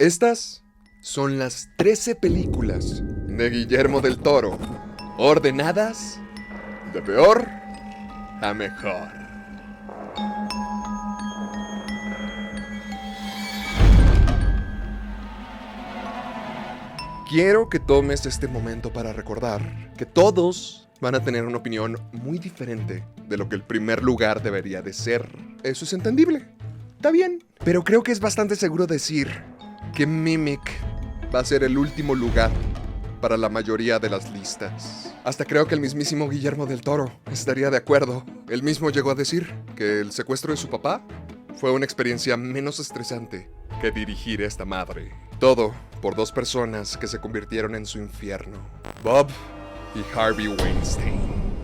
Estas son las 13 películas de Guillermo del Toro, ordenadas de peor a mejor. Quiero que tomes este momento para recordar que todos van a tener una opinión muy diferente de lo que el primer lugar debería de ser. Eso es entendible, está bien, pero creo que es bastante seguro decir que Mimic va a ser el último lugar para la mayoría de las listas. Hasta creo que el mismísimo Guillermo del Toro estaría de acuerdo. Él mismo llegó a decir que el secuestro de su papá fue una experiencia menos estresante que dirigir esta madre. Todo por dos personas que se convirtieron en su infierno: Bob y Harvey Weinstein.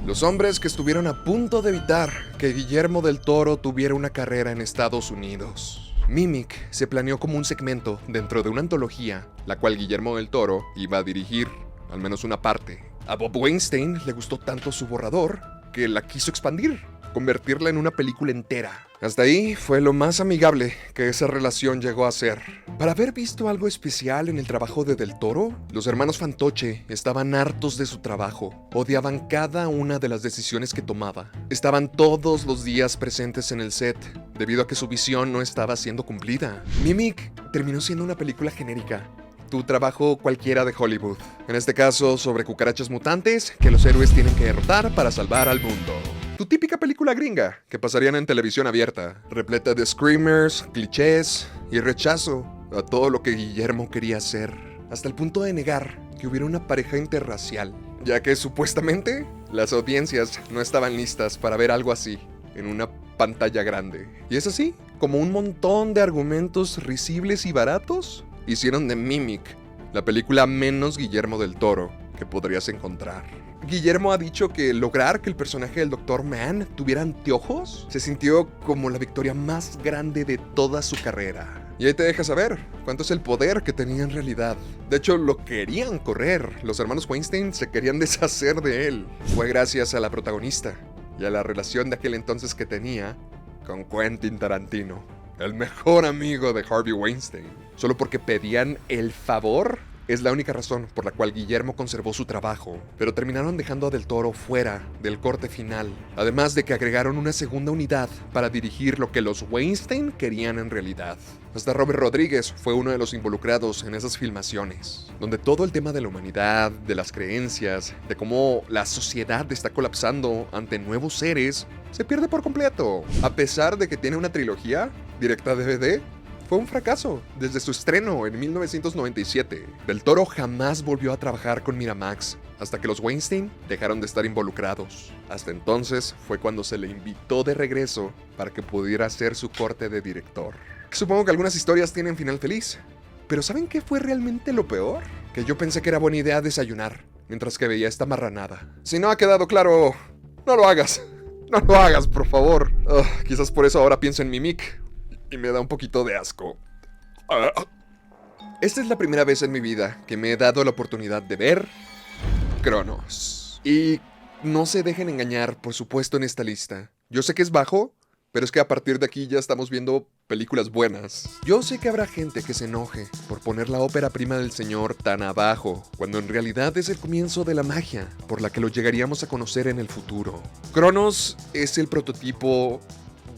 Los hombres que estuvieron a punto de evitar que Guillermo del Toro tuviera una carrera en Estados Unidos. Mimic se planeó como un segmento dentro de una antología, la cual Guillermo del Toro iba a dirigir, al menos una parte. A Bob Weinstein le gustó tanto su borrador que la quiso expandir, convertirla en una película entera. Hasta ahí fue lo más amigable que esa relación llegó a ser. Para haber visto algo especial en el trabajo de Del Toro, los hermanos Fantoche estaban hartos de su trabajo. Odiaban cada una de las decisiones que tomaba. Estaban todos los días presentes en el set, debido a que su visión no estaba siendo cumplida. Mimic terminó siendo una película genérica. Tu trabajo cualquiera de Hollywood. En este caso, sobre cucarachas mutantes que los héroes tienen que derrotar para salvar al mundo. Tu típica película gringa que pasarían en televisión abierta, repleta de screamers, clichés y rechazo a todo lo que Guillermo quería hacer, hasta el punto de negar que hubiera una pareja interracial, ya que supuestamente las audiencias no estaban listas para ver algo así en una pantalla grande. Y es así, como un montón de argumentos risibles y baratos hicieron de Mimic la película menos Guillermo del Toro que podrías encontrar. Guillermo ha dicho que lograr que el personaje del Dr. Mann tuviera anteojos se sintió como la victoria más grande de toda su carrera. Y ahí te deja saber cuánto es el poder que tenía en realidad. De hecho, lo querían correr. Los hermanos Weinstein se querían deshacer de él. Fue gracias a la protagonista y a la relación de aquel entonces que tenía con Quentin Tarantino, el mejor amigo de Harvey Weinstein. Solo porque pedían el favor es la única razón por la cual Guillermo conservó su trabajo, pero terminaron dejando a Del Toro fuera del corte final, además de que agregaron una segunda unidad para dirigir lo que los Weinstein querían en realidad. Hasta Robert Rodríguez fue uno de los involucrados en esas filmaciones, donde todo el tema de la humanidad, de las creencias, de cómo la sociedad está colapsando ante nuevos seres, se pierde por completo. A pesar de que tiene una trilogía directa a DVD, fue un fracaso desde su estreno en 1997. Del Toro jamás volvió a trabajar con Miramax hasta que los Weinstein dejaron de estar involucrados. Hasta entonces fue cuando se le invitó de regreso para que pudiera hacer su corte de director. Supongo que algunas historias tienen final feliz, pero ¿saben qué fue realmente lo peor? Que yo pensé que era buena idea desayunar mientras que veía esta marranada. Si no ha quedado claro, no lo hagas. No lo hagas, por favor. Quizás por eso ahora pienso en Mimic y me da un poquito de asco. Esta es la primera vez en mi vida que me he dado la oportunidad de ver Cronos. Y no se dejen engañar, por supuesto, en esta lista. Yo sé que es bajo, pero es que a partir de aquí ya estamos viendo películas buenas. Yo sé que habrá gente que se enoje por poner la ópera prima del señor tan abajo, cuando en realidad es el comienzo de la magia por la que lo llegaríamos a conocer en el futuro. Cronos es el prototipo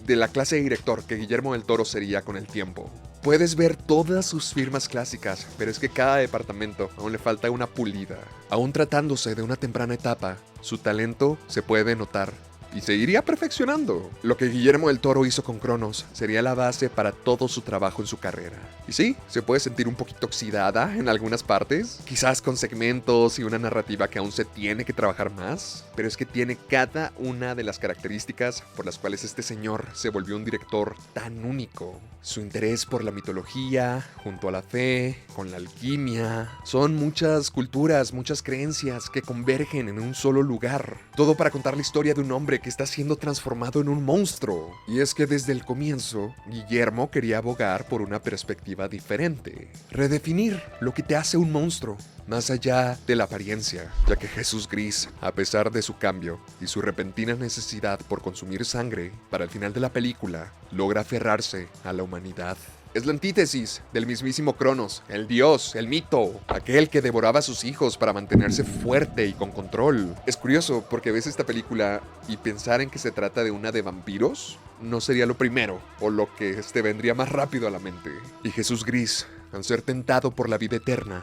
de la clase de director que Guillermo del Toro sería con el tiempo. Puedes ver todas sus firmas clásicas, pero es que cada departamento aún le falta una pulida. Aún tratándose de una temprana etapa, su talento se puede notar y se iría perfeccionando. Lo que Guillermo del Toro hizo con Cronos sería la base para todo su trabajo en su carrera. Y sí, se puede sentir un poquito oxidada en algunas partes, quizás con segmentos y una narrativa que aún se tiene que trabajar más, pero es que tiene cada una de las características por las cuales este señor se volvió un director tan único. Su interés por la mitología, junto a la fe, con la alquimia. Son muchas culturas, muchas creencias que convergen en un solo lugar. Todo para contar la historia de un hombre que está siendo transformado en un monstruo. Y es que desde el comienzo, Guillermo quería abogar por una perspectiva diferente. Redefinir lo que te hace un monstruo, más allá de la apariencia, ya que Jesús Gris, a pesar de su cambio y su repentina necesidad por consumir sangre, para el final de la película, logra aferrarse a la humanidad. Es la antítesis del mismísimo Cronos, el dios, el mito, aquel que devoraba a sus hijos para mantenerse fuerte y con control. Es curioso porque ves esta película y pensar en que se trata de una de vampiros no sería lo primero o lo que te vendría más rápido a la mente. Y Jesús Gris, al ser tentado por la vida eterna,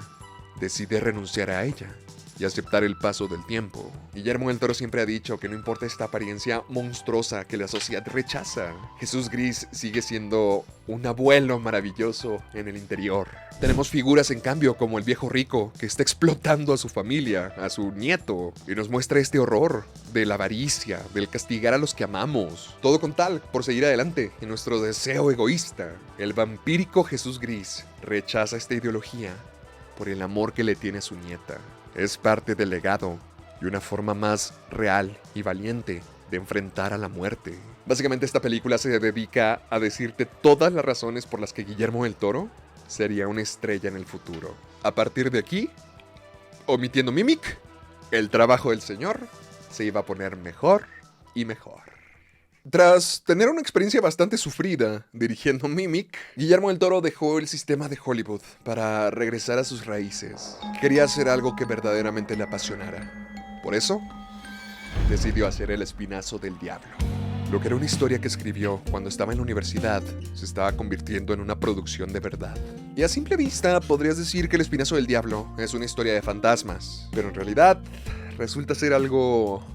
decide renunciar a ella y aceptar el paso del tiempo. Guillermo del Toro siempre ha dicho que no importa esta apariencia monstruosa que la sociedad rechaza, Jesús Gris sigue siendo un abuelo maravilloso en el interior. Tenemos figuras en cambio como el viejo rico que está explotando a su familia, a su nieto, y nos muestra este horror de la avaricia, del castigar a los que amamos. Todo con tal por seguir adelante en nuestro deseo egoísta. El vampírico Jesús Gris rechaza esta ideología por el amor que le tiene a su nieta. Es parte del legado y una forma más real y valiente de enfrentar a la muerte. Básicamente esta película se dedica a decirte todas las razones por las que Guillermo del Toro sería una estrella en el futuro. A partir de aquí, omitiendo Mimic, el trabajo del señor se iba a poner mejor y mejor. Tras tener una experiencia bastante sufrida dirigiendo Mimic, Guillermo del Toro dejó el sistema de Hollywood para regresar a sus raíces. Quería hacer algo que verdaderamente le apasionara. Por eso, decidió hacer El Espinazo del Diablo. Lo que era una historia que escribió cuando estaba en la universidad se estaba convirtiendo en una producción de verdad. Y a simple vista podrías decir que El Espinazo del Diablo es una historia de fantasmas, pero en realidad resulta ser algo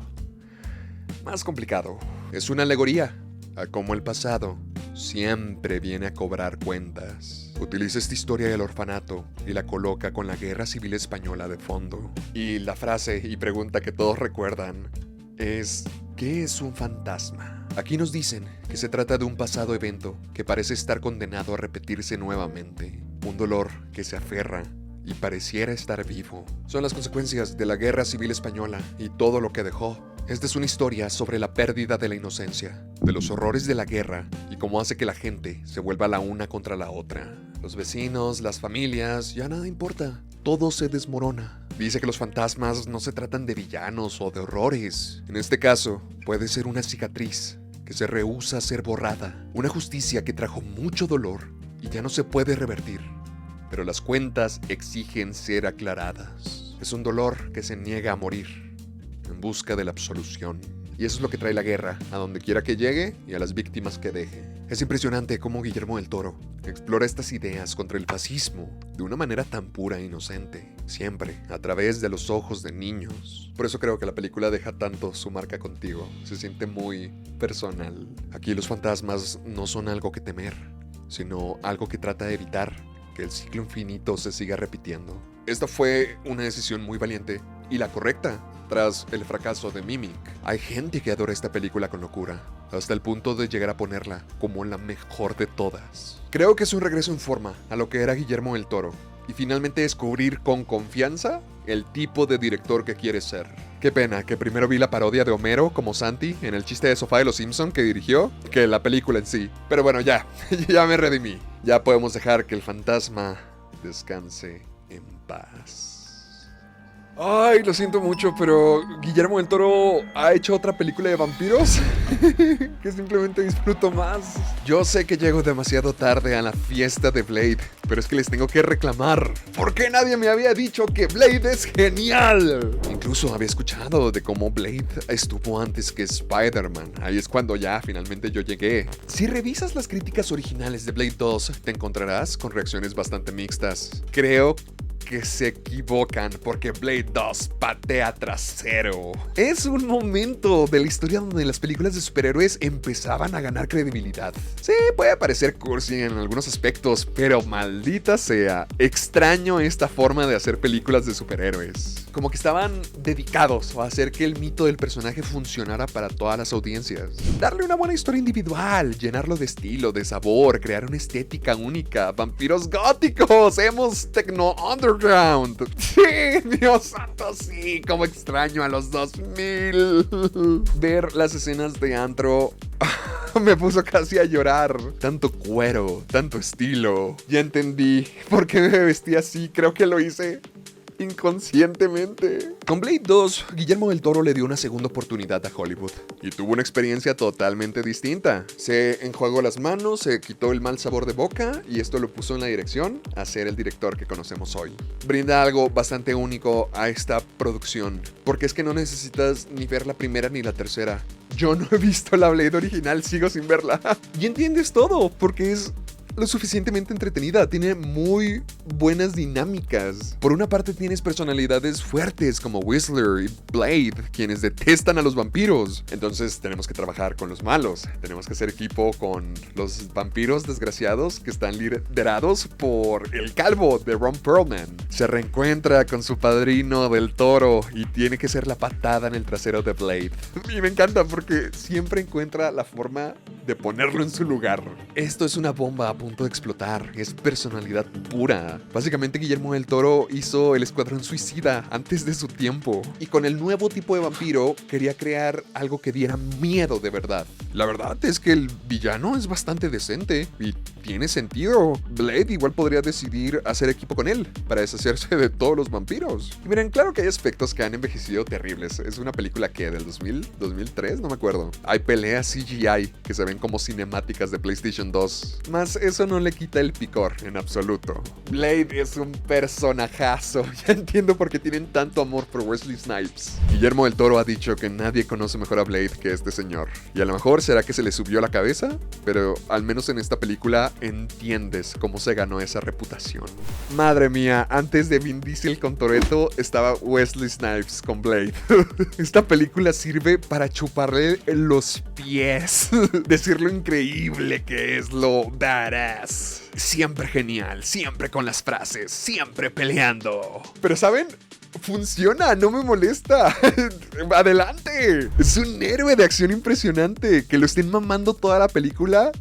más complicado. Es una alegoría a cómo el pasado siempre viene a cobrar cuentas. Utiliza esta historia del orfanato y la coloca con la Guerra Civil Española de fondo. Y la frase y pregunta que todos recuerdan es: ¿qué es un fantasma? Aquí nos dicen que se trata de un pasado evento que parece estar condenado a repetirse nuevamente. Un dolor que se aferra y pareciera estar vivo. Son las consecuencias de la Guerra Civil Española y todo lo que dejó. Esta es una historia sobre la pérdida de la inocencia, de los horrores de la guerra y cómo hace que la gente se vuelva la una contra la otra. Los vecinos, las familias, ya nada importa. Todo se desmorona. Dice que los fantasmas no se tratan de villanos o de horrores. En este caso, puede ser una cicatriz que se rehúsa a ser borrada. Una justicia que trajo mucho dolor y ya no se puede revertir. Pero las cuentas exigen ser aclaradas. Es un dolor que se niega a morir en busca de la absolución. Y eso es lo que trae la guerra, a donde quiera que llegue y a las víctimas que deje. Es impresionante cómo Guillermo del Toro explora estas ideas contra el fascismo de una manera tan pura e inocente, siempre a través de los ojos de niños. Por eso creo que la película deja tanto su marca contigo, se siente muy personal. Aquí los fantasmas no son algo que temer, sino algo que trata de evitar que el ciclo infinito se siga repitiendo. Esta fue una decisión muy valiente y la correcta. Tras el fracaso de Mimic, hay gente que adora esta película con locura, hasta el punto de llegar a ponerla como la mejor de todas. Creo que es un regreso en forma a lo que era Guillermo del Toro, y finalmente descubrir con confianza el tipo de director que quiere ser. Qué pena que primero vi la parodia de Homero como Santi en el chiste de sofá de los Simpson que dirigió, que la película en sí. Pero bueno, ya me redimí. Ya podemos dejar que el fantasma descanse en paz. Ay, lo siento mucho, pero Guillermo del Toro ha hecho otra película de vampiros que simplemente disfruto más. Yo sé que llego demasiado tarde a la fiesta de Blade, pero es que les tengo que reclamar. ¿Por qué nadie me había dicho que Blade es genial? Incluso había escuchado de cómo Blade estuvo antes que Spider-Man. Ahí es cuando ya finalmente yo llegué. Si revisas las críticas originales de Blade 2, te encontrarás con reacciones bastante mixtas. Creo que se equivocan porque Blade 2 patea trasero. Es un momento de la historia donde las películas de superhéroes empezaban a ganar credibilidad. Sí, puede parecer cursi en algunos aspectos, pero maldita sea, extraño esta forma de hacer películas de superhéroes. Como que estaban dedicados a hacer que el mito del personaje funcionara para todas las audiencias. Darle una buena historia individual, llenarlo de estilo, de sabor, crear una estética única, vampiros góticos, emos techno underground. Sí, Dios santo, sí, como extraño a los 2000. Ver las escenas de antro me puso casi a llorar. Tanto cuero, tanto estilo. Ya entendí por qué me vestí así, creo que lo hice inconscientemente. Con Blade 2, Guillermo del Toro le dio una segunda oportunidad a Hollywood y tuvo una experiencia totalmente distinta. Se enjuagó las manos, se quitó el mal sabor de boca y esto lo puso en la dirección a ser el director que conocemos hoy. Brinda algo bastante único a esta producción, porque es que no necesitas ni ver la primera ni la tercera. Yo no he visto la Blade original, sigo sin verla. Y entiendes todo, porque es lo suficientemente entretenida, tiene muy buenas dinámicas. Por una parte tienes personalidades fuertes como Whistler y Blade, quienes detestan a los vampiros. Entonces tenemos que trabajar con los malos, tenemos que hacer equipo con los vampiros desgraciados que están liderados por el calvo de Ron Perlman. Se reencuentra con su padrino del Toro y tiene que ser la patada en el trasero de Blade. Y me encanta porque siempre encuentra la forma de ponerlo en su lugar. Esto es una bomba a punto de explotar, es personalidad pura. Básicamente Guillermo del Toro hizo el Escuadrón Suicida antes de su tiempo, y con el nuevo tipo de vampiro quería crear algo que diera miedo de verdad. La verdad es que el villano es bastante decente y tiene sentido. Blade igual podría decidir hacer equipo con él para deshacerse de todos los vampiros. Y miren, claro que hay aspectos que han envejecido terribles. Es una película que del 2000, 2003, no me acuerdo. Hay peleas CGI que se ven como cinemáticas de PlayStation 2. Más eso no le quita el picor en absoluto. Blade es un personajazo. Ya entiendo por qué tienen tanto amor por Wesley Snipes. Guillermo del Toro ha dicho que nadie conoce mejor a Blade que este señor. Y a lo mejor será que se le subió la cabeza, pero al menos en esta película entiendes cómo se ganó esa reputación. Madre mía, antes de Vin Diesel con Toretto estaba Wesley Snipes con Blade. Esta película sirve para chuparle los pies. Decir lo increíble que es, lo badass. Siempre genial, siempre con las frases, siempre peleando. Pero ¿saben? Funciona, no me molesta. Adelante. Es un héroe de acción impresionante. Que lo estén mamando toda la película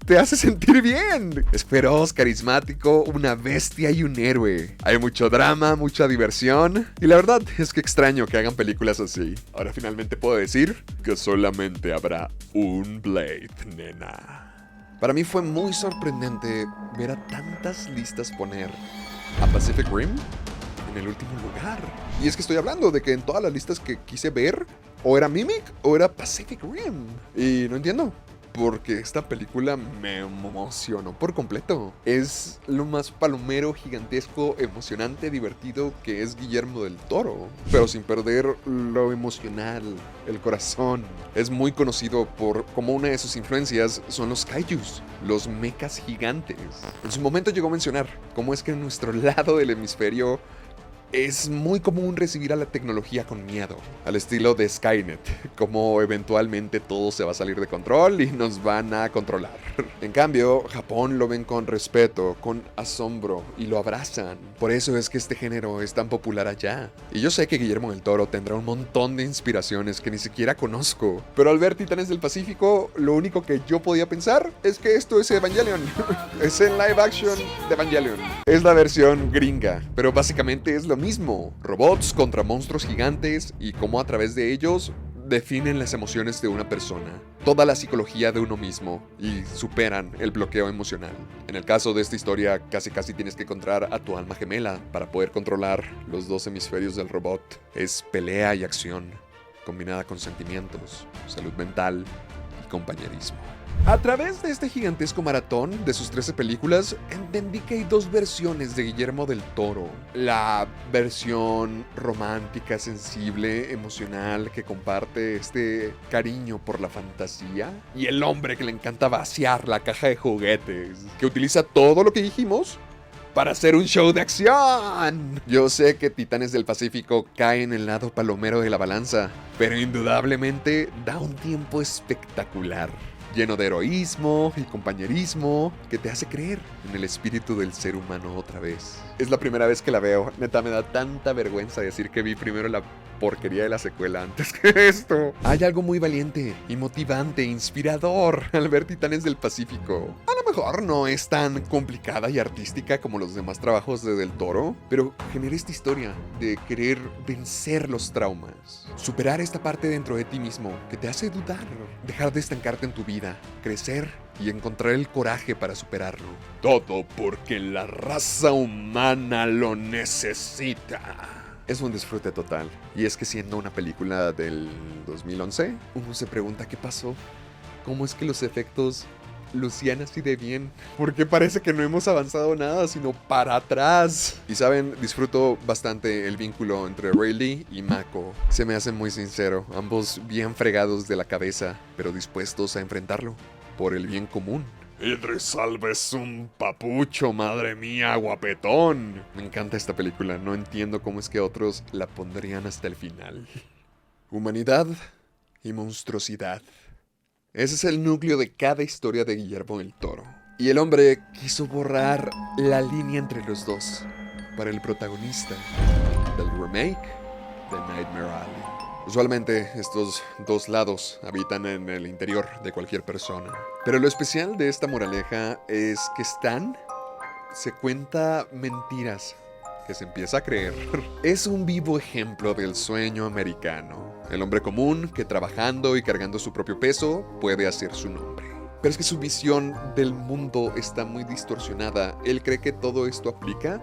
te hace sentir bien. Es feroz, carismático, una bestia y un héroe. Hay mucho drama, mucha diversión. Y la verdad es que extraño que hagan películas así. Ahora finalmente puedo decir que solamente habrá un Blade, nena. Para mí fue muy sorprendente ver a tantas listas poner a Pacific Rim en el último lugar. Y es que estoy hablando de que en todas las listas que quise ver, o era Mimic o era Pacific Rim. Y no entiendo, porque esta película me emocionó por completo. Es lo más palomero, gigantesco, emocionante, divertido que es Guillermo del Toro, pero sin perder lo emocional, el corazón. Es muy conocido por como una de sus influencias son los kaijus, los mechas gigantes. En su momento llegó a mencionar cómo es que en nuestro lado del hemisferio es muy común recibir a la tecnología con miedo, al estilo de Skynet, como eventualmente todo se va a salir de control y nos van a controlar. En cambio, Japón lo ven con respeto, con asombro y lo abrazan. Por eso es que este género es tan popular allá. Y yo sé que Guillermo del Toro tendrá un montón de inspiraciones que ni siquiera conozco, pero al ver Titanes del Pacífico, lo único que yo podía pensar es que esto es Evangelion. Es el live action de Evangelion. Es la versión gringa, pero básicamente es lo mismo. Robots contra monstruos gigantes y cómo a través de ellos definen las emociones de una persona, toda la psicología de uno mismo y superan el bloqueo emocional. En el caso de esta historia, casi tienes que encontrar a tu alma gemela para poder controlar los dos hemisferios del robot. Es pelea y acción, combinada con sentimientos, salud mental y compañerismo. A través de este gigantesco maratón de sus 13 películas, entendí que hay dos versiones de Guillermo del Toro. La versión romántica, sensible, emocional, que comparte este cariño por la fantasía. Y el hombre que le encanta vaciar la caja de juguetes, que utiliza todo lo que dijimos para hacer un show de acción. Yo sé que Titanes del Pacífico cae en el lado palomero de la balanza, pero indudablemente da un tiempo espectacular, lleno de heroísmo y compañerismo que te hace creer en el espíritu del ser humano otra vez. Es la primera vez que la veo, neta me da tanta vergüenza decir que vi primero la porquería de la secuela antes que esto. Hay algo muy valiente y motivante, inspirador al ver Titanes del Pacífico. A lo mejor no es tan complicada y artística como los demás trabajos de Del Toro, pero genera esta historia de querer vencer los traumas, superar esta parte dentro de ti mismo que te hace dudar, dejar de estancarte en tu vida, crecer y encontrar el coraje para superarlo. Todo porque la raza humana lo necesita. Es un disfrute total. Y es que siendo una película del 2011, uno se pregunta qué pasó. ¿Cómo es que los efectos lucían así de bien? Porque parece que no hemos avanzado nada, sino para atrás. Y saben, disfruto bastante el vínculo entre Riley y Mako. Se me hace muy sincero, ambos bien fregados de la cabeza, pero dispuestos a enfrentarlo por el bien común. Idris es un papucho, madre mía, guapetón. Me encanta esta película, no entiendo cómo es que otros la pondrían hasta el final. Humanidad y monstruosidad. Ese es el núcleo de cada historia de Guillermo del Toro. Y el hombre quiso borrar la línea entre los dos para el protagonista del remake de Nightmare Alley. Usualmente estos dos lados habitan en el interior de cualquier persona. Pero lo especial de esta moraleja es que Stan se cuenta mentiras que se empieza a creer. Es un vivo ejemplo del sueño americano. El hombre común que trabajando y cargando su propio peso puede hacer su nombre. Pero es que su visión del mundo está muy distorsionada. Él cree que todo esto aplica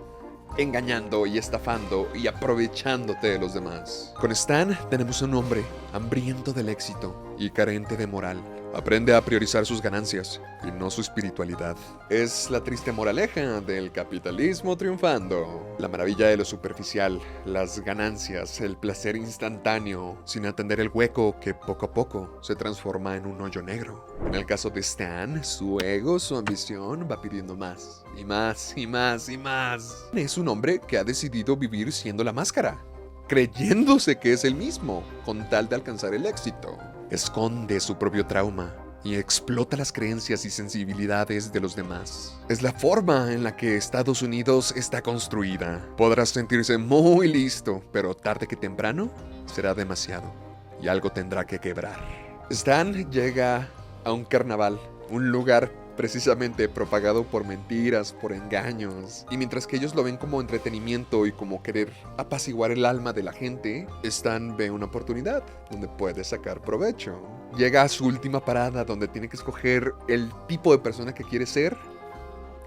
engañando y estafando y aprovechándote de los demás. Con Stan tenemos un hombre hambriento del éxito y carente de moral. Aprende a priorizar sus ganancias y no su espiritualidad. Es la triste moraleja del capitalismo triunfando. La maravilla de lo superficial, las ganancias, el placer instantáneo, sin atender el hueco que poco a poco se transforma en un hoyo negro. En el caso de Stan, su ego, su ambición va pidiendo más y más y más y más. Es un hombre que ha decidido vivir siendo la máscara, creyéndose que es el mismo, con tal de alcanzar el éxito. Esconde su propio trauma y explota las creencias y sensibilidades de los demás. Es la forma en la que Estados Unidos está construida. Podrás sentirse muy listo, pero tarde que temprano será demasiado y algo tendrá que quebrar. Stan llega a un carnaval, un lugar precisamente propagado por mentiras, por engaños. Y mientras que ellos lo ven como entretenimiento y como querer apaciguar el alma de la gente, Stan ve una oportunidad donde puede sacar provecho. Llega a su última parada donde tiene que escoger el tipo de persona que quiere ser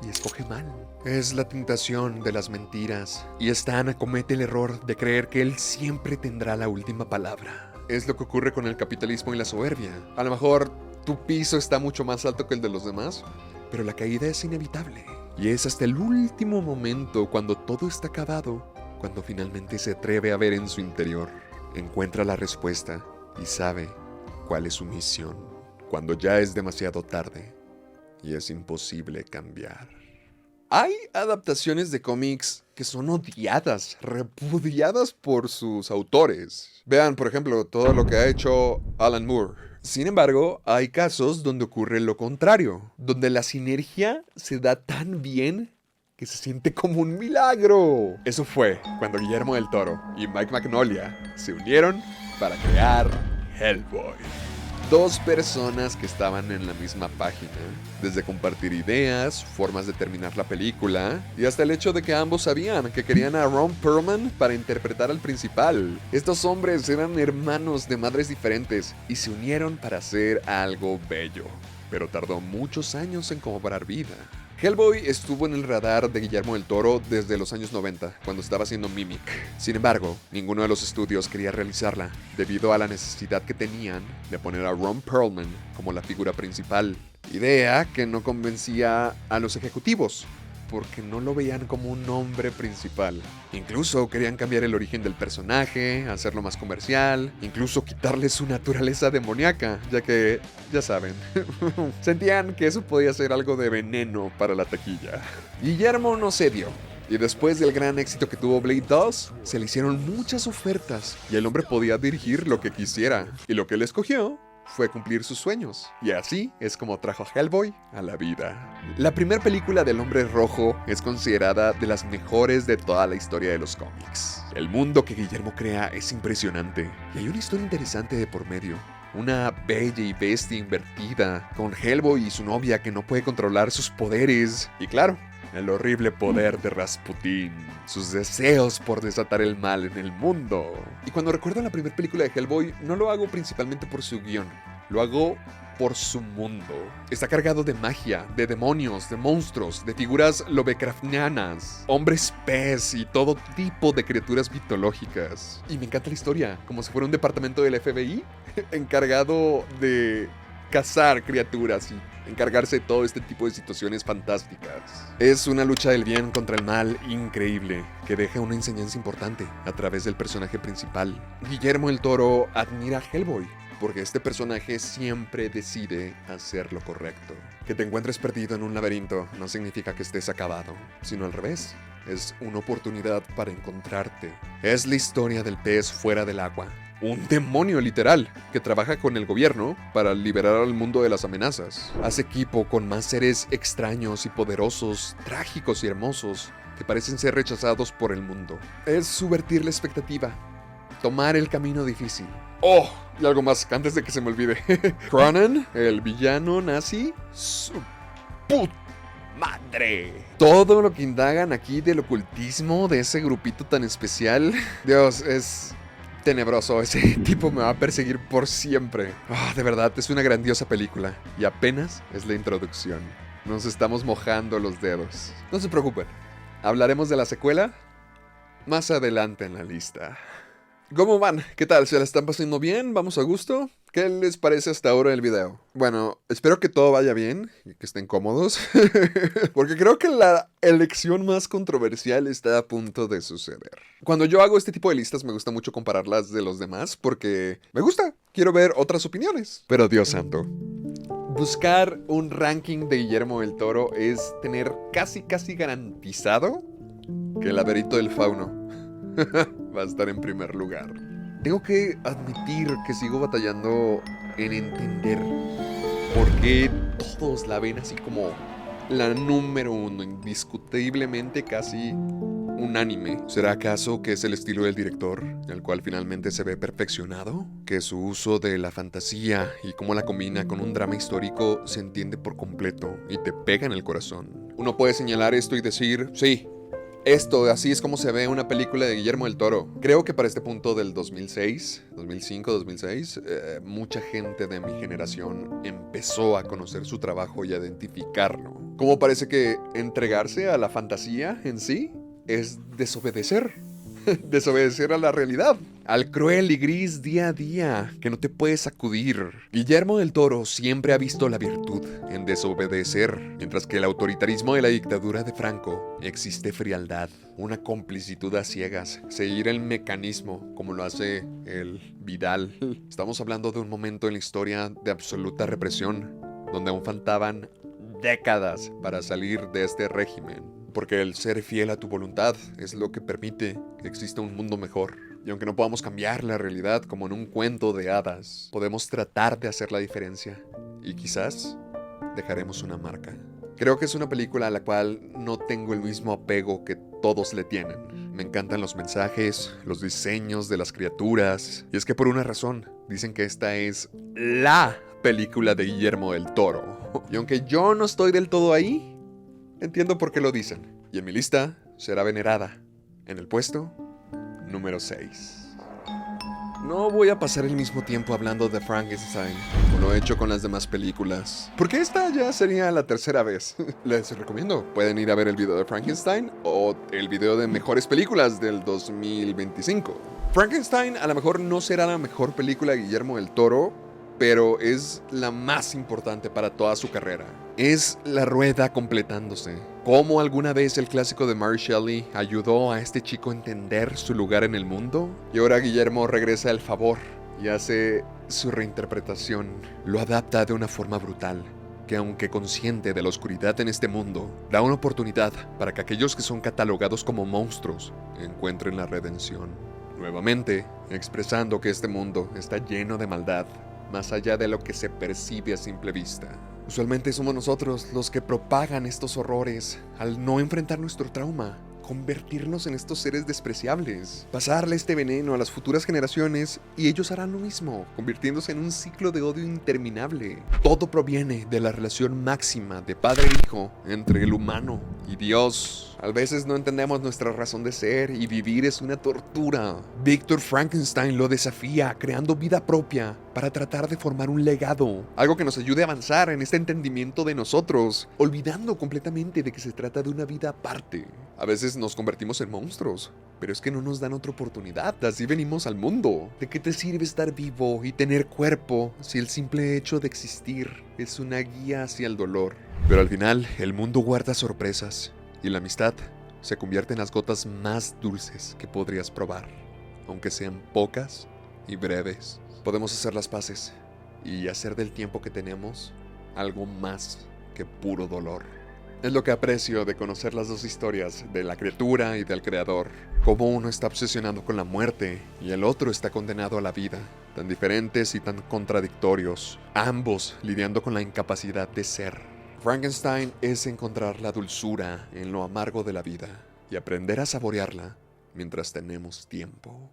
y escoge mal. Es la tentación de las mentiras y Stan comete el error de creer que él siempre tendrá la última palabra. Es lo que ocurre con el capitalismo y la soberbia. A lo mejor tu piso está mucho más alto que el de los demás, pero la caída es inevitable. Y es hasta el último momento, cuando todo está acabado, cuando finalmente se atreve a ver en su interior, encuentra la respuesta y sabe cuál es su misión, cuando ya es demasiado tarde y es imposible cambiar. Hay adaptaciones de cómics que son odiadas, repudiadas por sus autores. Vean, por ejemplo, todo lo que ha hecho Alan Moore. Sin embargo, hay casos donde ocurre lo contrario, donde la sinergia se da tan bien que se siente como un milagro. Eso fue cuando Guillermo del Toro y Mike Mignola se unieron para crear Hellboy. Dos personas que estaban en la misma página, desde compartir ideas, formas de terminar la película, y hasta el hecho de que ambos sabían que querían a Ron Perlman para interpretar al principal. Estos hombres eran hermanos de madres diferentes y se unieron para hacer algo bello, pero tardó muchos años en cobrar vida. Hellboy estuvo en el radar de Guillermo del Toro desde los años 90, cuando estaba haciendo Mimic. Sin embargo, ninguno de los estudios quería realizarla, debido a la necesidad que tenían de poner a Ron Perlman como la figura principal. Idea que no convencía a los ejecutivos, porque no lo veían como un hombre principal. Incluso querían cambiar el origen del personaje, hacerlo más comercial, incluso quitarle su naturaleza demoníaca, ya que, ya saben, sentían que eso podía ser algo de veneno para la taquilla. Guillermo no cedió. Y después del gran éxito que tuvo Blade 2, se le hicieron muchas ofertas y el hombre podía dirigir lo que quisiera. Y lo que él escogió fue cumplir sus sueños. Y así es como trajo a Hellboy a la vida. La primera película del Hombre Rojo es considerada de las mejores de toda la historia de los cómics. El mundo que Guillermo crea es impresionante y hay una historia interesante de por medio. Una bella y bestia invertida, con Hellboy y su novia que no puede controlar sus poderes. Y claro, el horrible poder de Rasputín, sus deseos por desatar el mal en el mundo. Y cuando recuerdo la primera película de Hellboy, no lo hago principalmente por su guión, lo hago por su mundo. Está cargado de magia, de demonios, de monstruos, de figuras lovecraftianas, hombres pez y todo tipo de criaturas mitológicas. Y me encanta la historia, como si fuera un departamento del FBI encargado de cazar criaturas y encargarse de todo este tipo de situaciones fantásticas. Es una lucha del bien contra el mal increíble, que deja una enseñanza importante a través del personaje principal. Guillermo del Toro admira a Hellboy, porque este personaje siempre decide hacer lo correcto. Que te encuentres perdido en un laberinto no significa que estés acabado, sino al revés. Es una oportunidad para encontrarte. Es la historia del pez fuera del agua. Un demonio literal que trabaja con el gobierno para liberar al mundo de las amenazas. Hace equipo con más seres extraños y poderosos, trágicos y hermosos, que parecen ser rechazados por el mundo. Es subvertir la expectativa. Tomar el camino difícil. ¡Oh! Y algo más, antes de que se me olvide. Cronan, el villano nazi. ¡Su puta madre! Todo lo que indagan aquí del ocultismo de ese grupito tan especial. Dios, es tenebroso. Ese tipo me va a perseguir por siempre. Oh, de verdad, es una grandiosa película. Y apenas es la introducción. Nos estamos mojando los dedos. No se preocupen. Hablaremos de la secuela más adelante en la lista. ¿Cómo van? ¿Qué tal? ¿Se la están pasando bien? ¿Vamos a gusto? ¿Qué les parece hasta ahora el video? Bueno, espero que todo vaya bien y que estén cómodos. Porque creo que la elección más controversial está a punto de suceder. Cuando yo hago este tipo de listas me gusta mucho compararlas de los demás porque me gusta. Quiero ver otras opiniones. Pero Dios santo. Buscar un ranking de Guillermo del Toro es tener casi garantizado que el laberinto del fauno va a estar en primer lugar. Tengo que admitir que sigo batallando en entender por qué todos la ven así como la número uno, indiscutiblemente casi unánime. ¿Será acaso que es el estilo del director, el cual finalmente se ve perfeccionado? ¿Que su uso de la fantasía y cómo la combina con un drama histórico se entiende por completo y te pega en el corazón? Uno puede señalar esto y decir, sí, esto, así es como se ve una película de Guillermo del Toro. Creo que para este punto del 2006, 2005, 2006, mucha gente de mi generación empezó a conocer su trabajo y a identificarlo. ¿Cómo parece que entregarse a la fantasía en sí es desobedecer? Desobedecer a la realidad, al cruel y gris día a día que no te puedes sacudir. Guillermo del Toro siempre ha visto la virtud en desobedecer, mientras que el autoritarismo de la dictadura de Franco existe frialdad, una complicitud a ciegas, seguir el mecanismo como lo hace el Vidal. Estamos hablando de un momento en la historia de absoluta represión, donde aún faltaban décadas para salir de este régimen. Porque el ser fiel a tu voluntad es lo que permite que exista un mundo mejor. Y aunque no podamos cambiar la realidad como en un cuento de hadas, podemos tratar de hacer la diferencia. Y quizás dejaremos una marca. Creo que es una película a la cual no tengo el mismo apego que todos le tienen. Me encantan los mensajes, los diseños de las criaturas. Y es que por una razón, dicen que esta es la película de Guillermo del Toro. Y aunque yo no estoy del todo ahí, entiendo por qué lo dicen. Y en mi lista será venerada en el puesto número 6. No voy a pasar el mismo tiempo hablando de Frankenstein como lo he hecho con las demás películas, porque esta ya sería la tercera vez. Les recomiendo, pueden ir a ver el video de Frankenstein o el video de mejores películas del 2025. Frankenstein a lo mejor no será la mejor película de Guillermo del Toro, pero es la más importante para toda su carrera. Es la rueda completándose. ¿Cómo alguna vez el clásico de Mary Shelley ayudó a este chico a entender su lugar en el mundo? Y ahora Guillermo regresa al favor y hace su reinterpretación. Lo adapta de una forma brutal, que aunque consciente de la oscuridad en este mundo, da una oportunidad para que aquellos que son catalogados como monstruos encuentren la redención. Nuevamente, expresando que este mundo está lleno de maldad, más allá de lo que se percibe a simple vista. Usualmente somos nosotros los que propagan estos horrores al no enfrentar nuestro trauma, convertirnos en estos seres despreciables, pasarle este veneno a las futuras generaciones y ellos harán lo mismo, convirtiéndose en un ciclo de odio interminable. Todo proviene de la relación máxima de padre e hijo entre el humano y Dios. A veces no entendemos nuestra razón de ser y vivir es una tortura. Víctor Frankenstein lo desafía creando vida propia para tratar de formar un legado, algo que nos ayude a avanzar en este entendimiento de nosotros, olvidando completamente de que se trata de una vida aparte. A veces nos convertimos en monstruos, pero es que no nos dan otra oportunidad, así venimos al mundo. ¿De qué te sirve estar vivo y tener cuerpo si el simple hecho de existir es una guía hacia el dolor? Pero al final, el mundo guarda sorpresas y la amistad se convierte en las gotas más dulces que podrías probar, aunque sean pocas y breves. Podemos hacer las paces y hacer del tiempo que tenemos algo más que puro dolor. Es lo que aprecio de conocer las dos historias de la criatura y del creador. Cómo uno está obsesionado con la muerte y el otro está condenado a la vida. Tan diferentes y tan contradictorios, ambos lidiando con la incapacidad de ser. Frankenstein es encontrar la dulzura en lo amargo de la vida y aprender a saborearla mientras tenemos tiempo.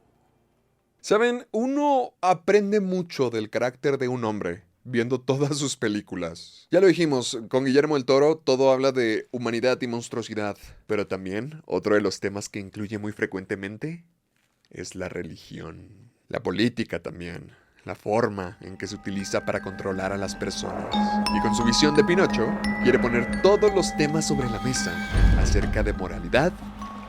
Saben, uno aprende mucho del carácter de un hombre viendo todas sus películas. Ya lo dijimos, con Guillermo del Toro todo habla de humanidad y monstruosidad, pero también otro de los temas que incluye muy frecuentemente es la religión. La política también, la forma en que se utiliza para controlar a las personas. Y con su visión de Pinocho, quiere poner todos los temas sobre la mesa acerca de moralidad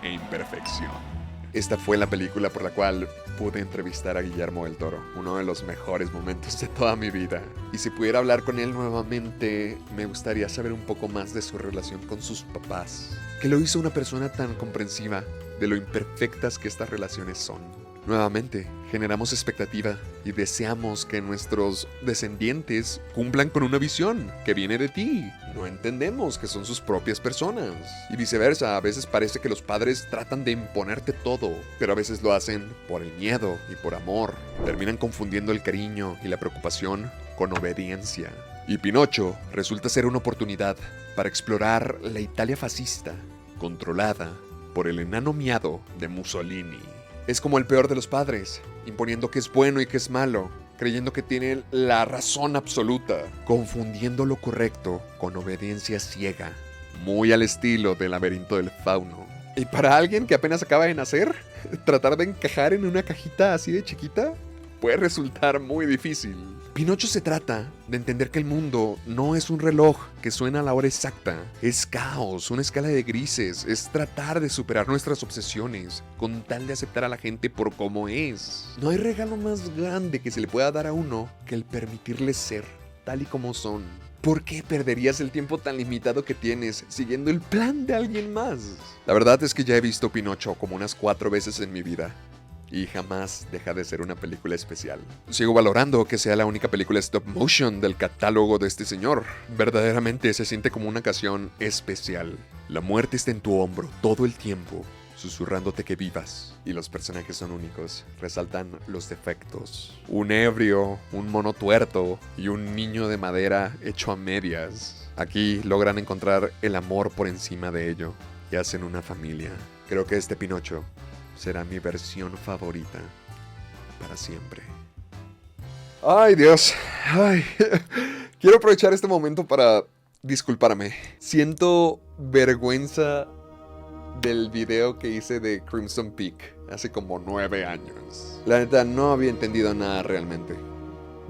e imperfección. Esta fue la película por la cual pude entrevistar a Guillermo del Toro, uno de los mejores momentos de toda mi vida. Y si pudiera hablar con él nuevamente, me gustaría saber un poco más de su relación con sus papás, que lo hizo una persona tan comprensiva de lo imperfectas que estas relaciones son. Nuevamente, generamos expectativa y deseamos que nuestros descendientes cumplan con una visión que viene de ti. No entendemos que son sus propias personas. Y viceversa, a veces parece que los padres tratan de imponerte todo, pero a veces lo hacen por el miedo y por amor. Terminan confundiendo el cariño y la preocupación con obediencia. Y Pinocho resulta ser una oportunidad para explorar la Italia fascista, controlada por el enano miado de Mussolini. Es como el peor de los padres, imponiendo que es bueno y que es malo, creyendo que tiene la razón absoluta, confundiendo lo correcto con obediencia ciega, muy al estilo del laberinto del fauno. Y para alguien que apenas acaba de nacer, tratar de encajar en una cajita así de chiquita puede resultar muy difícil. Pinocho se trata de entender que el mundo no es un reloj que suena a la hora exacta. Es caos, una escala de grises. Es tratar de superar nuestras obsesiones con tal de aceptar a la gente por cómo es. No hay regalo más grande que se le pueda dar a uno que el permitirles ser tal y como son. ¿Por qué perderías el tiempo tan limitado que tienes siguiendo el plan de alguien más? La verdad es que ya he visto Pinocho como unas 4 veces en mi vida. Y jamás deja de ser una película especial. Sigo valorando que sea la única película stop motion del catálogo de este señor. Verdaderamente se siente como una ocasión especial. La muerte está en tu hombro todo el tiempo, susurrándote que vivas. Y los personajes son únicos, resaltan los defectos. Un ebrio, un mono tuerto y un niño de madera hecho a medias. Aquí logran encontrar el amor por encima de ello y hacen una familia. Creo que este Pinocho será mi versión favorita para siempre. Ay, Dios. Ay. Quiero aprovechar este momento para disculparme. Siento vergüenza del video que hice de Crimson Peak hace como 9 años. La neta, no había entendido nada realmente.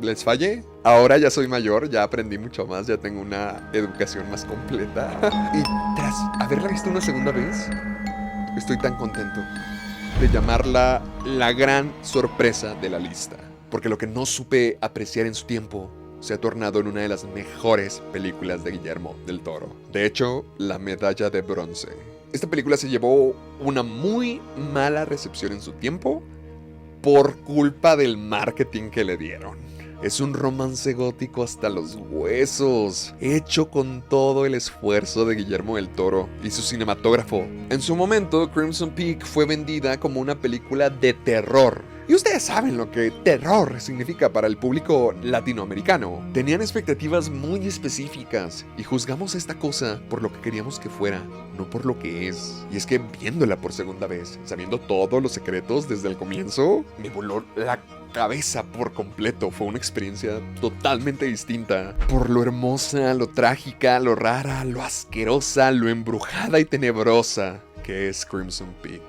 ¿Les fallé? Ahora ya soy mayor, ya aprendí mucho más, ya tengo una educación más completa. Y tras haberla visto una segunda vez, estoy tan contento de llamarla la gran sorpresa de la lista. Porque lo que no supe apreciar en su tiempo se ha tornado en una de las mejores películas de Guillermo del Toro. De hecho, la medalla de bronce. Esta película se llevó una muy mala recepción en su tiempo por culpa del marketing que le dieron. Es un romance gótico hasta los huesos, hecho con todo el esfuerzo de Guillermo del Toro y su cinematógrafo. En su momento, Crimson Peak fue vendida como una película de terror, Y ustedes saben lo que terror significa para el público latinoamericano. Tenían expectativas muy específicas y juzgamos esta cosa por lo que queríamos que fuera, no por lo que es. Y es que viéndola por segunda vez, sabiendo todos los secretos desde el comienzo, me voló la cabeza por completo. Fue una experiencia totalmente distinta. Por lo hermosa, lo trágica, lo rara, lo asquerosa, lo embrujada y tenebrosa que es Crimson Peak.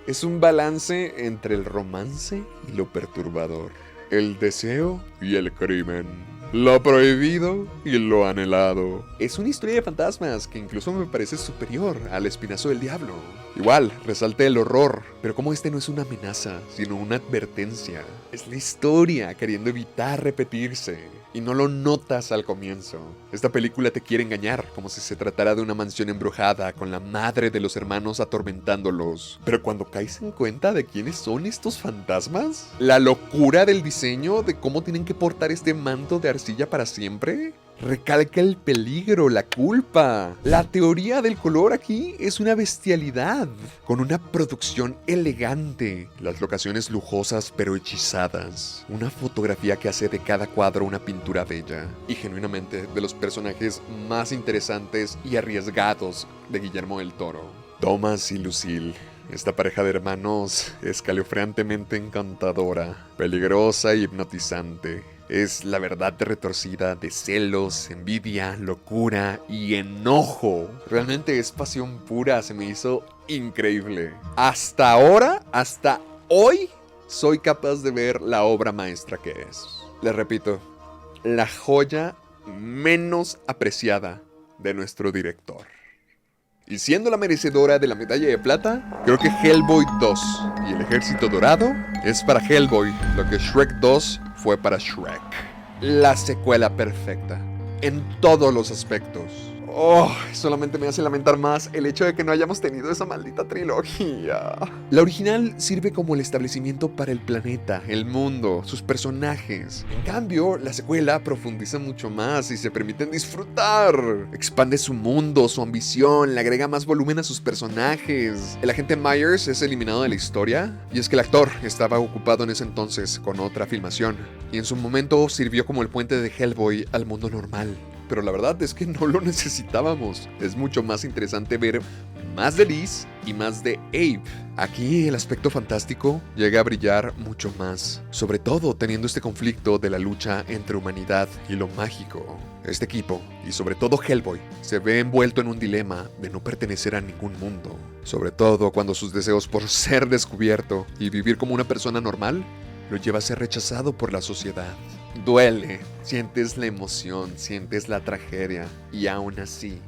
Es un balance entre el romance y lo perturbador, el deseo y el crimen, lo prohibido y lo anhelado. Es una historia de fantasmas que incluso me parece superior al Espinazo del Diablo. Igual, resalta el horror, pero como este no es una amenaza, sino una advertencia. Es la historia queriendo evitar repetirse. Y no lo notas al comienzo. Esta película te quiere engañar, como si se tratara de una mansión embrujada con la madre de los hermanos atormentándolos. Pero cuando caes en cuenta de quiénes son estos fantasmas, la locura del diseño, de cómo tienen que portar este manto de arcilla para siempre, recalca el peligro, la culpa. La teoría del color aquí es una bestialidad, con una producción elegante, las locaciones lujosas pero hechizadas, una fotografía que hace de cada cuadro una pintura bella, y genuinamente de los personajes más interesantes y arriesgados de Guillermo del Toro. Thomas y Lucille. Esta pareja de hermanos escalofriantemente encantadora, peligrosa y hipnotizante. Es la verdad retorcida de celos, envidia, locura y enojo. Realmente es pasión pura, se me hizo increíble. Hasta ahora, hasta hoy, soy capaz de ver la obra maestra que es. Les repito, la joya menos apreciada de nuestro director. Y siendo la merecedora de la medalla de plata, creo que Hellboy 2 y el Ejército Dorado es para Hellboy lo que Shrek 2 fue para Shrek. La secuela perfecta, en todos los aspectos. Oh, solamente me hace lamentar más el hecho de que no hayamos tenido esa maldita trilogía. La original sirve como el establecimiento para el planeta, el mundo, sus personajes. En cambio, la secuela profundiza mucho más y se permiten disfrutar. Expande su mundo, su ambición, le agrega más volumen a sus personajes. El agente Myers es eliminado de la historia, y es que el actor estaba ocupado en ese entonces con otra filmación, y en su momento sirvió como el puente de Hellboy al mundo normal. Pero la verdad es que no lo necesitábamos. Es mucho más interesante ver más de Liz y más de Abe. Aquí el aspecto fantástico llega a brillar mucho más, sobre todo teniendo este conflicto de la lucha entre humanidad y lo mágico. Este equipo, y sobre todo Hellboy, se ve envuelto en un dilema de no pertenecer a ningún mundo, sobre todo cuando sus deseos por ser descubierto y vivir como una persona normal lo lleva a ser rechazado por la sociedad. Duele, sientes la emoción, sientes la tragedia, y aún así,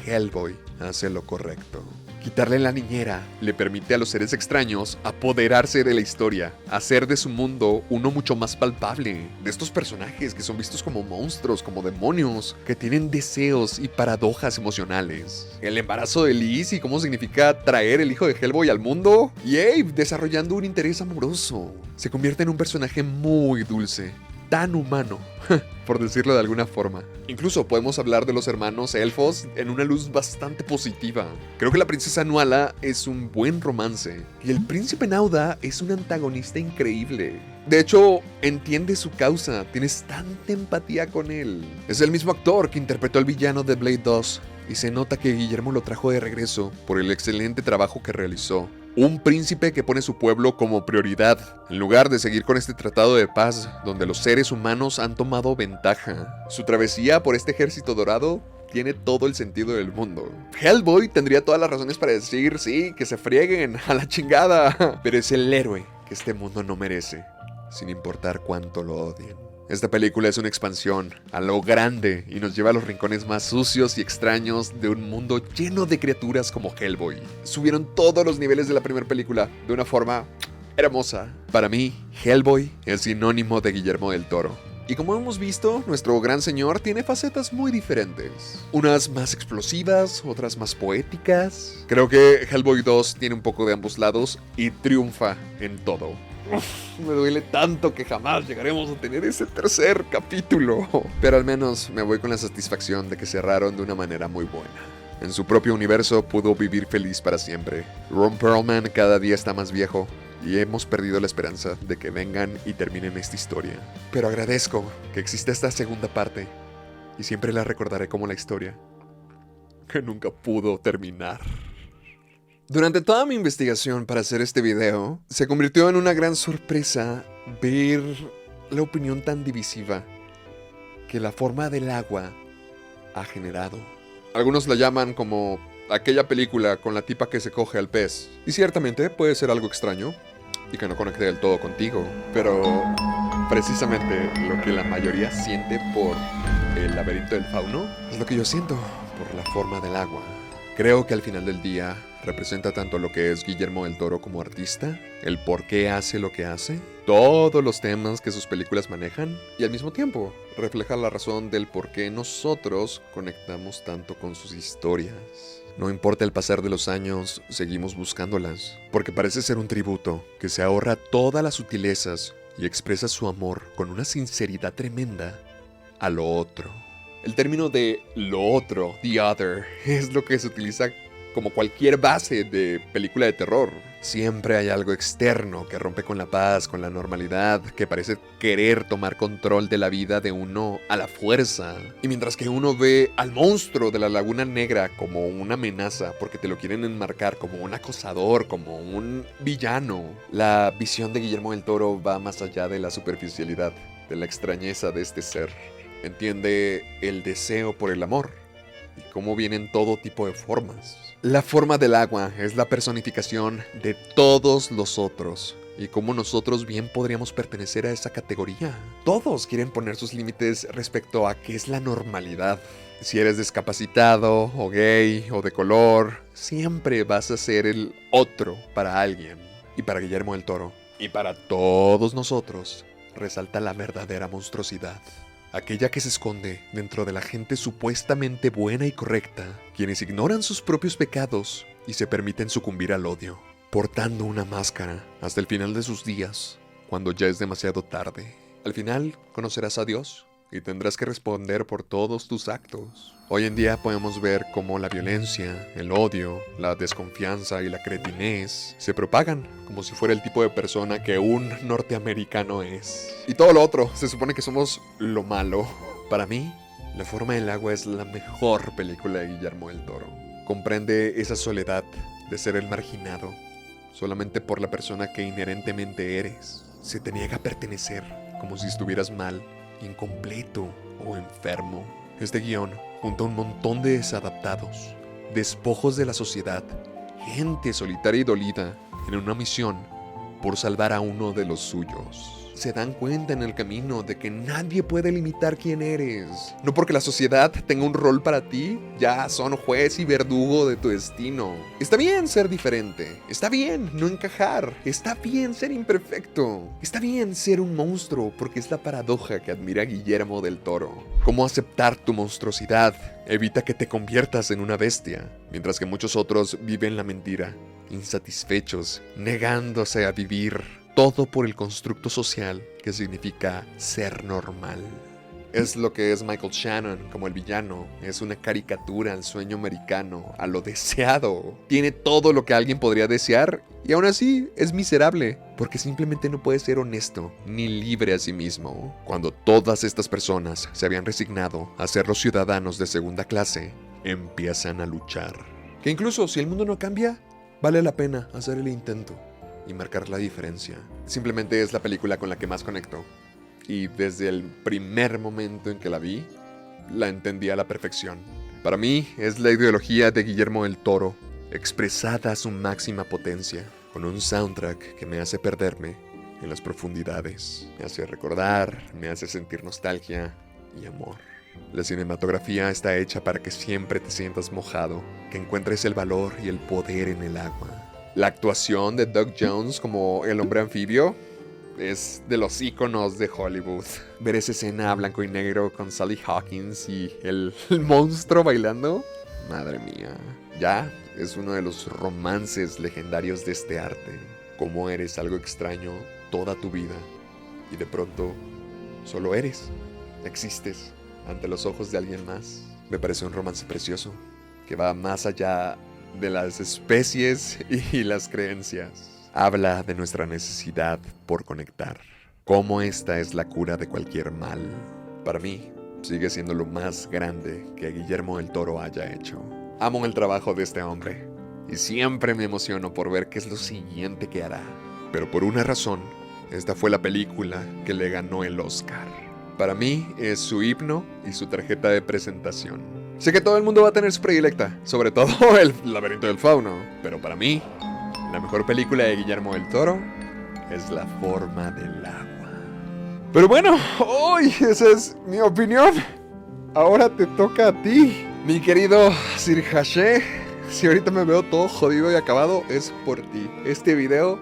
Hellboy hace lo correcto. Quitarle la niñera le permite a los seres extraños apoderarse de la historia, hacer de su mundo uno mucho más palpable. De estos personajes que son vistos como monstruos, como demonios, que tienen deseos y paradojas emocionales. El embarazo de Liz y cómo significa traer el hijo de Hellboy al mundo. Y Abe desarrollando un interés amoroso. Se convierte en un personaje muy dulce, tan humano, por decirlo de alguna forma. Incluso podemos hablar de los hermanos elfos en una luz bastante positiva. Creo que la princesa Nuala es un buen romance, y el príncipe Nauda es un antagonista increíble. De hecho, entiende su causa, tienes tanta empatía con él. Es el mismo actor que interpretó al villano de Blade 2, y se nota que Guillermo lo trajo de regreso por el excelente trabajo que realizó. Un príncipe que pone su pueblo como prioridad, en lugar de seguir con este tratado de paz donde los seres humanos han tomado ventaja. Su travesía por este ejército dorado tiene todo el sentido del mundo. Hellboy tendría todas las razones para decir, sí, que se frieguen, a la chingada. Pero es el héroe que este mundo no merece, sin importar cuánto lo odien. Esta película es una expansión a lo grande y nos lleva a los rincones más sucios y extraños de un mundo lleno de criaturas como Hellboy. Subieron todos los niveles de la primera película de una forma hermosa. Para mí, Hellboy es sinónimo de Guillermo del Toro. Y como hemos visto, nuestro gran señor tiene facetas muy diferentes. Unas más explosivas, otras más poéticas. Creo que Hellboy 2 tiene un poco de ambos lados y triunfa en todo. Me duele tanto que jamás llegaremos a tener ese tercer capítulo. Pero al menos me voy con la satisfacción de que cerraron de una manera muy buena. En su propio universo pudo vivir feliz para siempre. Ron Perlman cada día está más viejo y hemos perdido la esperanza de que vengan y terminen esta historia. Pero agradezco que exista esta segunda parte y siempre la recordaré como la historia que nunca pudo terminar. Durante toda mi investigación para hacer este video, se convirtió en una gran sorpresa ver la opinión tan divisiva que la forma del agua ha generado. Algunos la llaman como aquella película con la tipa que se coge al pez. Y ciertamente puede ser algo extraño y que no conecte del todo contigo, pero precisamente lo que la mayoría siente por el laberinto del fauno es lo que yo siento por la forma del agua. Creo que al final del día representa tanto lo que es Guillermo del Toro como artista, el por qué hace lo que hace, todos los temas que sus películas manejan, y al mismo tiempo refleja la razón del por qué nosotros conectamos tanto con sus historias. No importa el pasar de los años, seguimos buscándolas, porque parece ser un tributo que se ahorra todas las sutilezas y expresa su amor con una sinceridad tremenda a lo otro. El término de lo otro, the other, es lo que se utiliza como cualquier base de película de terror. Siempre hay algo externo que rompe con la paz, con la normalidad, que parece querer tomar control de la vida de uno a la fuerza. Y mientras que uno ve al monstruo de la Laguna Negra como una amenaza, porque te lo quieren enmarcar como un acosador, como un villano, la visión de Guillermo del Toro va más allá de la superficialidad, de la extrañeza de este ser. Entiende el deseo por el amor y cómo vienen todo tipo de formas. La forma del agua es la personificación de todos los otros y cómo nosotros bien podríamos pertenecer a esa categoría. Todos quieren poner sus límites respecto a qué es la normalidad. Si eres discapacitado o gay o de color, siempre vas a ser el otro para alguien. Y para Guillermo del Toro y para todos nosotros resalta la verdadera monstruosidad. Aquella que se esconde dentro de la gente supuestamente buena y correcta, quienes ignoran sus propios pecados y se permiten sucumbir al odio, portando una máscara hasta el final de sus días, cuando ya es demasiado tarde. Al final conocerás a Dios y tendrás que responder por todos tus actos. Hoy en día podemos ver cómo la violencia, el odio, la desconfianza y la cretinez se propagan como si fuera el tipo de persona que un norteamericano es. Y todo lo otro, se supone que somos lo malo. Para mí, La forma del agua es la mejor película de Guillermo del Toro. Comprende esa soledad de ser el marginado, solamente por la persona que inherentemente eres. Se te niega a pertenecer, como si estuvieras mal, incompleto o enfermo. Este guión junta un montón de desadaptados, despojos de la sociedad, gente solitaria y dolida en una misión por salvar a uno de los suyos. Se dan cuenta en el camino de que nadie puede limitar quién eres. No porque la sociedad tenga un rol para ti, ya son juez y verdugo de tu destino. Está bien ser diferente, está bien no encajar, está bien ser imperfecto, está bien ser un monstruo, porque es la paradoja que admira Guillermo del Toro. Cómo aceptar tu monstruosidad evita que te conviertas en una bestia, mientras que muchos otros viven la mentira, insatisfechos, negándose a vivir. Todo por el constructo social que significa ser normal. Es lo que es Michael Shannon como el villano. Es una caricatura al sueño americano, a lo deseado. Tiene todo lo que alguien podría desear y aún así es miserable, porque simplemente no puede ser honesto ni libre a sí mismo. Cuando todas estas personas se habían resignado a ser los ciudadanos de segunda clase, empiezan a luchar. Que incluso si el mundo no cambia, vale la pena hacer el intento y marcar la diferencia. Simplemente es la película con la que más conecto. Y desde el primer momento en que la vi, la entendí a la perfección. Para mí es la ideología de Guillermo del Toro, expresada a su máxima potencia, con un soundtrack que me hace perderme en las profundidades. Me hace recordar, me hace sentir nostalgia y amor. La cinematografía está hecha para que siempre te sientas mojado, que encuentres el valor y el poder en el agua. La actuación de Doug Jones como el hombre anfibio es de los íconos de Hollywood. Ver esa escena blanco y negro con Sally Hawkins y el monstruo bailando, madre mía, ya es uno de los romances legendarios de este arte. Cómo eres algo extraño toda tu vida y de pronto solo eres, existes ante los ojos de alguien más. Me parece un romance precioso que va más allá de las especies y las creencias. Habla de nuestra necesidad por conectar. Cómo esta es la cura de cualquier mal. Para mí, sigue siendo lo más grande que Guillermo del Toro haya hecho. Amo el trabajo de este hombre y siempre me emociono por ver qué es lo siguiente que hará. Pero por una razón, esta fue la película que le ganó el Oscar. Para mí es su himno y su tarjeta de presentación. Sé que todo el mundo va a tener su predilecta, sobre todo el laberinto del fauno, pero para mí, la mejor película de Guillermo del Toro es La forma del agua. Pero bueno, hoy esa es mi opinión. Ahora te toca a ti, mi querido Sir Haché. Si ahorita me veo todo jodido y acabado, es por ti. Este video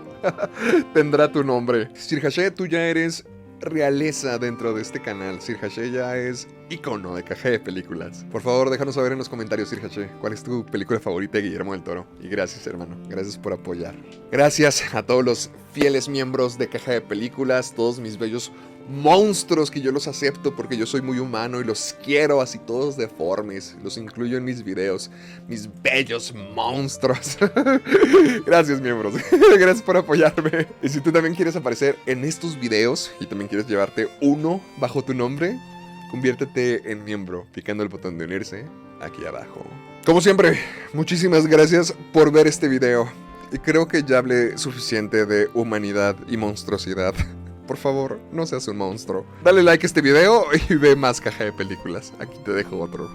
tendrá tu nombre. Sir Haché, tú ya eres realeza dentro de este canal. Sir Haché ya es icono de Caja de Películas. Por favor, déjanos saber en los comentarios, Sir Haché, cuál es tu película favorita de Guillermo del Toro. Y gracias, hermano. Gracias por apoyar. Gracias a todos los fieles miembros de Caja de Películas, todos mis bellos monstruos que yo los acepto porque yo soy muy humano y los quiero así todos deformes. Los incluyo en mis videos. Mis bellos monstruos. Gracias, miembros. Gracias por apoyarme. Y si tú también quieres aparecer en estos videos y también quieres llevarte uno bajo tu nombre, conviértete en miembro picando el botón de unirse aquí abajo. Como siempre, muchísimas gracias por ver este video. Y creo que ya hablé suficiente de humanidad y monstruosidad. Por favor, no seas un monstruo. Dale like a este video y ve más Caja de Películas. Aquí te dejo otro.